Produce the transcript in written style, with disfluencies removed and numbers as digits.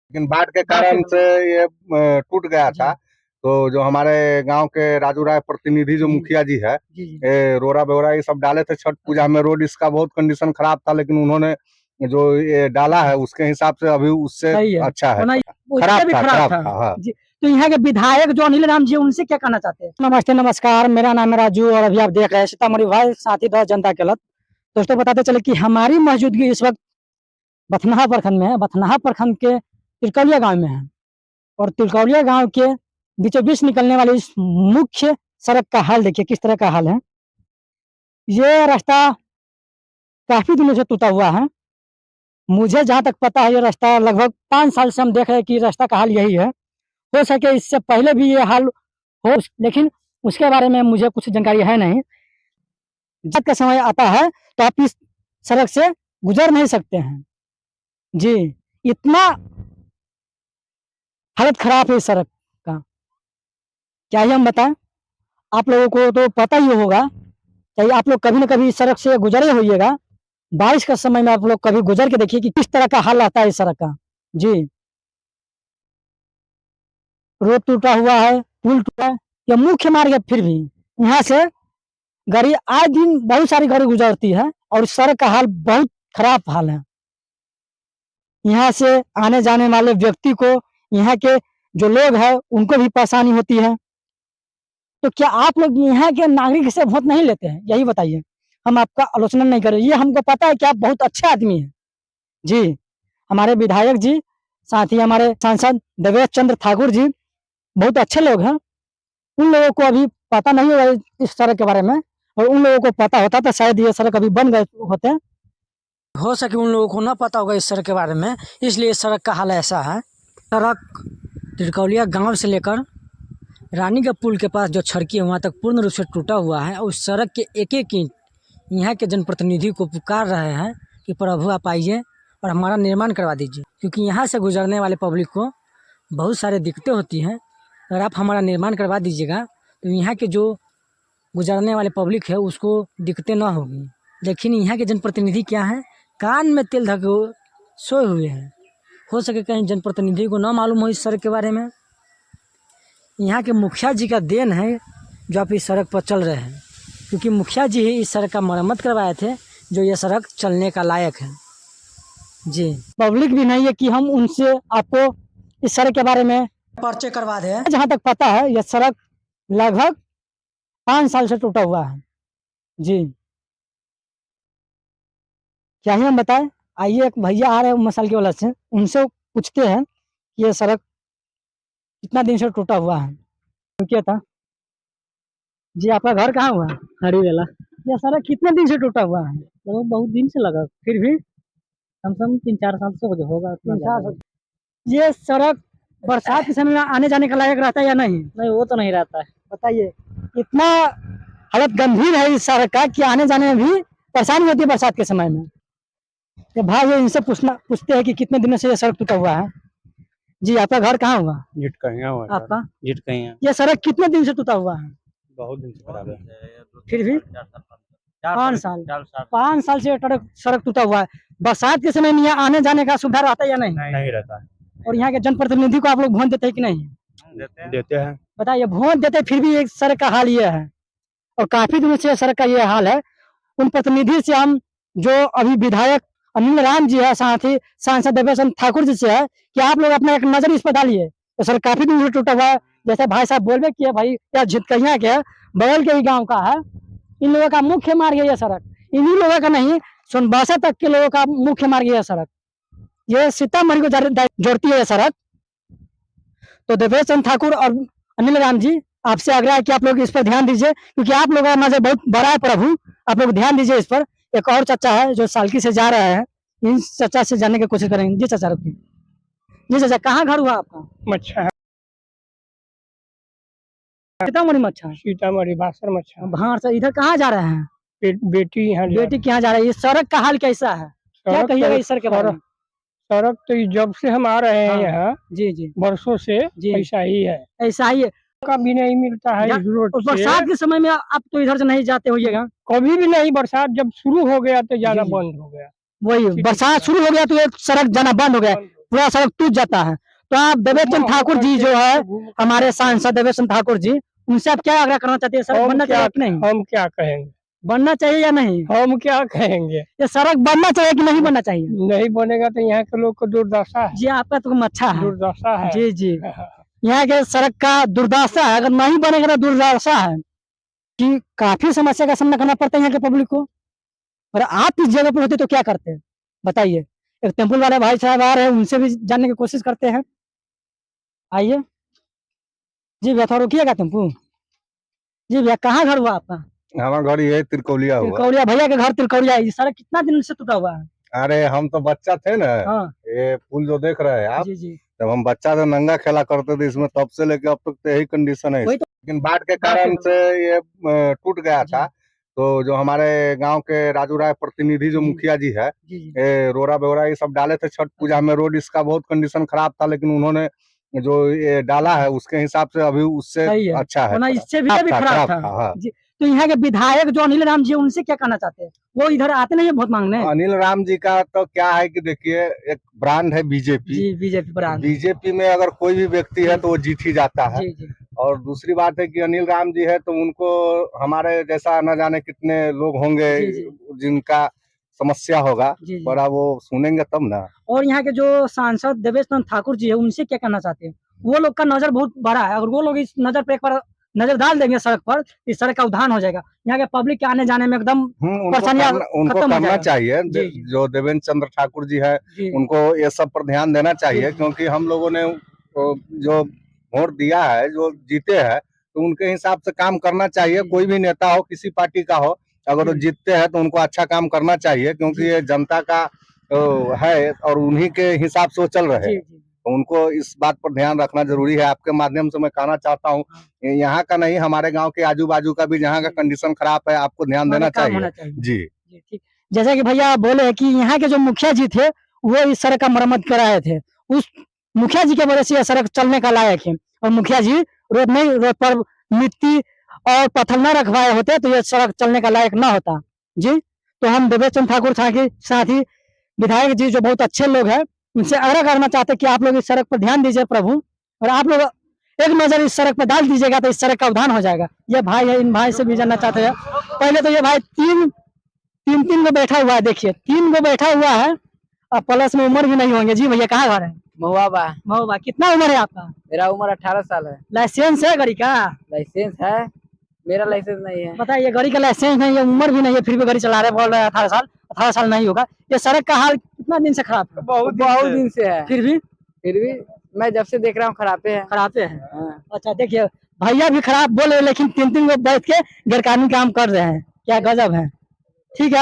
लेकिन बाढ़ के कारण से ये टूट गया था। तो जो हमारे गांव के राजू राय प्रतिनिधि जो मुखिया जी है, ये रोड़ा बेवड़ा ये सब डाले थे छठ पूजा में। रोड इसका बहुत कंडीशन खराब था, लेकिन उन्होंने जो ये डाला है उसके हिसाब से अभी उससे अच्छा है। खराब था हाँ। तो यहाँ के विधायक जो अनिल राम जी उनसे क्या कहना चाहते हैं? नमस्ते नमस्कार, मेरा नाम है राजू और अभी आप देख रहे हैं सीतामढ़ी भाई साथी दल जनता के लत। दोस्तों बताते चले कि हमारी मौजूदगी इस वक्त बथनाहा प्रखंड में है। बथनाहा प्रखंड के तिलकौलिया गांव में है और तिलकौलिया गांव के बीचों बीच निकलने वाली इस मुख्य सड़क का हाल देखिए किस तरह का हाल है। ये रास्ता काफी दिनों से टूटा हुआ है। मुझे जहां तक पता है ये रास्ता लगभग 5 साल से हम देख रहे हैं कि रास्ता का हाल यही है। हो सके इससे पहले भी ये हाल हो, लेकिन उसके बारे में मुझे कुछ जानकारी है नहीं। जब का समय आता है तो आप इस सड़क से गुजर नहीं सकते हैं जी। इतना हालत खराब है इस सड़क का, क्या ही हम बताएं। आप लोगों को तो पता ही होगा, चाहे आप लोग कभी न कभी इस सड़क से गुजरे होइएगा। बारिश का समय में आप लोग कभी गुजर के देखिए कि किस तरह का हाल आता है इस सड़क का जी। रोड टूटा हुआ है, पुल टूटा है, यह मुख्य मार्ग है। फिर भी यहाँ से गाड़ी आए दिन बहुत सारी गाड़ी गुजरती है और इस सड़क का हाल बहुत खराब हाल है। यहाँ से आने जाने वाले व्यक्ति को, यहाँ के जो लोग हैं उनको भी परेशानी होती है। तो क्या आप लोग यहाँ के नागरिक से वोट नहीं लेते हैं? यही बताइए। हम आपका आलोचना नहीं करें, ये हमको पता है कि आप बहुत अच्छे आदमी हैं जी। हमारे विधायक जी, साथ ही हमारे सांसद देवेश चंद्र ठाकुर जी बहुत अच्छे लोग हैं। उन लोगों को अभी पता नहीं होगा इस सड़क के बारे में, और उन लोगों को पता होता तो शायद ये सड़क अभी बन गए होते। हो सके उन लोगों को ना पता होगा इस सड़क के बारे में, इसलिए इस सड़क का हाल ऐसा है। सड़क तिलकौलिया गांव से लेकर रानी के पुल के पास जो सड़की है वहाँ तक पूर्ण रूप से टूटा हुआ है। और उस सड़क के एक एक ईंट यहाँ के जनप्रतिनिधि को पुकार रहे हैं कि प्रभु आप आइए और हमारा निर्माण करवा दीजिए, क्योंकि यहाँ से गुजरने वाले पब्लिक को बहुत सारे दिक्कतें होती हैं। अगर आप हमारा निर्माण करवा दीजिएगा तो यहाँ के जो गुजरने वाले पब्लिक है उसको दिक्कतें ना होगी। लेकिन यहाँ के जनप्रतिनिधि क्या है, कान में तेल धके सोए हुए हैं। हो सके कहीं जनप्रतिनिधि को ना मालूम हो इस सड़क के बारे में। यहाँ के मुखिया जी का देन है जो आप इस सड़क पर चल रहे हैं, क्योंकि मुखिया जी ही इस सड़क का मरम्मत करवाए थे जो ये सड़क चलने का लायक है जी। पब्लिक भी नहीं है कि हम उनसे आपको इस सड़क के बारे में पर्चे करवा दें। जहाँ तक पता है यह सड़क लगभग 5 साल से टूटा हुआ है जी। क्या ही हम बताएं। आइए, एक भैया आ रहे हैं मसाल के वाला से, उनसे पूछते हैं कि ये सड़क कितना दिन से टूटा हुआ है। तो क्या था जी, आपका घर कहाँ हुआ? हरिवेला। यह सड़क कितने दिन से टूटा हुआ है? तो बहुत दिन से लगा, फिर भी कम से कम 3-4 साल से होगा। 3-4 साल। ये सड़क बरसात के समय में आने जाने का लायक रहता है या नहीं? नहीं, वो तो नहीं रहता है। बताइए, इतना हालत गंभीर है इस सड़क का कि आने जाने में भी परेशानी होती है बरसात के समय में। तो भाई ये इनसे पूछते हैं कि कितने दिनों से ये सड़क टूटा हुआ है जी। आपका घर कहाँ हुआ? झिटकहिया हुआ आपका? झिटकहिया। ये सड़क कितने दिन से टूटा हुआ है? बहुत दिन से खराब है। फिर भी 5 साल। 5 साल से सड़क टूटा हुआ है। बरसात के समय में यहाँ आने जाने का सुविधा रहता है या नहीं? नहीं रहता है। और यहाँ के जनप्रतिनिधि को आप लोग वोट देते हैं कि नहीं? देते हैं। बताइए, वोट देते फिर भी एक सड़क का हाल ये है, और काफी दिनों से सड़क का ये हाल है। उन प्रतिनिधि से हम, जो अभी विधायक अनिल राम जी है, साथ ही सांसद देवेश चंद्र ठाकुर जी से है कि आप लोग अपना एक नजर इस पर डालिए। तो सर काफी दिन से टूटा हुआ है, जैसे भाई साहब बोल रहे कि भाई क्या झिटकहिया के बगल के ही गाँव का है। इन लोगों का मुख्य मार्ग है यह सड़क। इन्हीं लोगों का नहीं, सोनबासा तक के लोगों का मुख्य मार्ग है यह सड़क। ये सीतामढ़ी को जोड़ती है यह सड़क। तो देवेश चंद्र ठाकुर और अनिल राम जी, आपसे आग्रह है कि आप लोग इस पर ध्यान दीजिए, क्योंकि आप लोगों का नजर बहुत बड़ा है प्रभु। आप लोग ध्यान दीजिए इस पर। एक और चाचा है जो सालकी से जा रहे हैं, इन चाचा से जानने की कोशिश करेंगे। जी चाचा रुकिए। जी चाचा, कहाँ घर हुआ आपका? मच्छा, सीतामढ़ी मच्छा। सीतामढ़ी बासर मच्छा। भाड़ से इधर कहाँ जा रहे हैं? बेटी यहाँ बेटी के यहाँ जा रही है। इस सड़क का हाल कैसा है, क्या कहिएगा इस सड़क के बारे में? सड़क तो जब से हम आ रहे हैं यहाँ जी जी वर्षों से जी ऐसा ही है। ऐसा ही है। का भी नहीं मिलता है इस रोड से। बरसात के समय में आप तो इधर से नहीं जाते होइएगा? कभी भी नहीं। बरसात जब शुरू हो गया तो जाना जी। बंद हो गया। वही बरसात शुरू हो गया तो ये सड़क जाना बंद हो गया। पूरा सड़क टूट जाता है। तो आप देवेश चंद ठाकुर जी जो है हमारे सांसद देवेश चंद ठाकुर जी, उनसे आप क्या आग्रह करना चाहते हैं? सड़क बनना चाहिए कि नहीं? हम क्या कहेंगे, बनना चाहिए या नहीं? हम क्या कहेंगे, ये सड़क बनना चाहिए कि नहीं बनना चाहिए? नहीं बनेगा तो यहाँ के लोग को दुर्दशा है, जी आपका तो अच्छा है। दुर्दशा है। जी जी, यहाँ के सड़क का दुर्दशा है, अगर नहीं बनेगा तो दुर्दशा है कि काफी समस्या का सामना करना पड़ता है यहाँ के पब्लिक को। और आप इस जगह पर होते तो क्या करते, बताइए? एक टेम्पल वाले भाई साहब आ रहे हैं, उनसे भी जानने की कोशिश करते हैं। आइए जी भैया, थोड़ा रुकिएगा टेम्पू। जी भैया, कहाँ घर हुआ आपका? हमारा घर ये तिरकौलिया हुआ। तिरकौड़िया, भैया के घर तिरकौड़िया है। ये सड़क कितना दिन से टूटा हुआ है? अरे हम तो बच्चा थे ना, हाँ ये पुल जो देख रहे हैं आप, जी जी, जब हम बच्चा थे नंगा खेला करते थे इसमें, तब से लेके अब तक तो यही कंडीशन है। वही तो। लेकिन बाढ़ के कारण से ये टूट गया जी। था। तो जो हमारे गांव के राजू राय प्रतिनिधि जो जी। मुखिया जी है, जी जी, ये रोरा बेवरा ये सब डाले थे छठ पूजा में। रोड इसका बहुत कंडीशन खराब था, लेकिन उन्होंने जो ये डाला है उसके हिसाब से अभी उससे सही है। अच्छा है। वरना इससे भी खराब था। हाँ। जी, तो यहाँ के विधायक जो अनिल राम जी है, उनसे क्या कहना चाहते हैं? वो इधर आते नहीं है वोट मांगने? अनिल राम जी का तो क्या है कि देखिए, एक ब्रांड है बीजेपी। जी, बीजेपी ब्रांड। बीजेपी में अगर कोई भी व्यक्ति है तो वो जीत ही जाता है। जी जी, और दूसरी बात है कि अनिल राम जी है तो उनको हमारे जैसा न जाने कितने लोग होंगे जी, जी। जिनका समस्या होगा, जी जी। पर अब वो सुनेंगे तब ना। और यहाँ के जो सांसद देवेश चंद ठाकुर जी है, उनसे क्या कहना चाहते हैं? वो लोग का नजर बहुत बड़ा है, अगर वो लोग इस नजर पे एक बार नजर डाल देंगे सड़क पर, इस सड़क का उद्धार हो जाएगा। यहाँ के पब्लिक के आने जाने में एकदम उनको परेशानियां उनको खत्म हो करना जाएगा। चाहिए। जी, जी। जो देवेंद्र चंद्र ठाकुर जी है, जी उनको ये सब पर ध्यान देना चाहिए, जी, जी। क्योंकि हम लोगों ने जो वोट दिया है, जो जीते हैं, तो उनके हिसाब से काम करना चाहिए। जी, कोई भी नेता हो, किसी पार्टी का हो, अगर वो जी। जीतते हैं तो उनको अच्छा काम करना चाहिए, क्योंकि जी। ये जनता का है और उन्हीं के हिसाब से वो चल रहे जी हैं। जी, तो उनको इस बात पर ध्यान रखना जरूरी है। आपके माध्यम से मैं कहना चाहता हूँ, यहाँ का नहीं, हमारे गांव के आजू बाजू का भी जहाँ का कंडीशन खराब है, आपको ध्यान देना काम चाहिए। होना चाहिए। जी जी ठीक। जैसा कि भैया बोले कि यहाँ के जो मुखिया जी थे, वो इस सड़क का मरम्मत कराए थे। उस मुखिया जी की वजह से यह सड़क चलने का लायक है। और मुखिया जी रोड नहीं, रोड पर मिट्टी और पत्थर न रखवाए होते तो यह सड़क चलने का लायक ना होता। जी, तो हम देवेश चंद ठाकुर के साथ ही विधायक जी जो बहुत अच्छे लोग हैं, उनसे आग्रह करना चाहते हैं कि आप लोग इस सड़क पर ध्यान दीजिए प्रभु, और आप लोग एक नजर इस सड़क पर डाल दीजिएगा तो इस सड़क का उद्धार हो जाएगा। ये भाई है, इन भाई से भी जानना चाहते हैं। पहले तो ये भाई तीन को बैठा हुआ है, देखिए 3 को बैठा हुआ है, और प्लस में उम्र भी नहीं होंगे। जी भैया, कहाँ घर है? महुआ। महोबा। कितना उम्र है आपका? मेरा उम्र 18 साल है। लाइसेंस है गाड़ी का? लाइसेंस है, मेरा लाइसेंस नहीं है। बताइए, गाड़ी का लाइसेंस नहीं है, उम्र भी नहीं है, फिर भी गाड़ी चला रहे, बोल रहे हैं 18 साल। 18 साल नहीं होगा। ये सड़क का हाल कितना दिन से खराब है? बहुत दिन से है। फिर भी मैं जब से देख रहा हूँ खराबे है। खराबे है। हाँ। अच्छा देखिए, भैया भी खराब बोल रहे हैं, लेकिन 3 को बैठ के गैरकानूनी काम कर रहे हैं। क्या गजब है। ठीक है।